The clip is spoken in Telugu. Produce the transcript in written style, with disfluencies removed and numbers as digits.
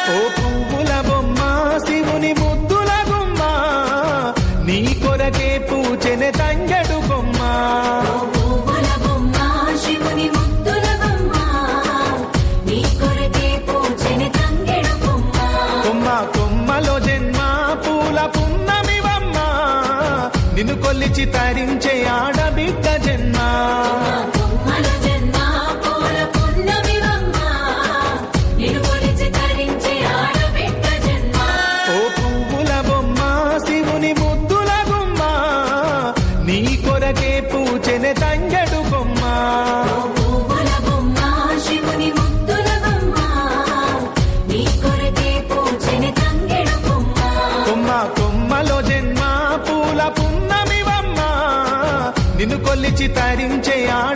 ఓ పువ్వుల బొమ్మ శివుని ముద్దుల గుమ్మ నీ కొరకే పూచెనే తంగెడు కొమ్మ కొమ్మ కొమ్మలో జన్మ పూల పున్నమివమ్మ నిన్ను కొల్లిచి తరించే ఆడబిడ్డ జన్మ ఓ పువ్వుల బొమ్మ శివుని ముద్దుల గుమ్మ నీ కొరకే పూచెనే తంగెడు కొమ్మ కొమ్మ కొమ్మలో జన్మ పూల పున్నమివమ్మ నిన్ను కొల్లిచి తరించే ఆడ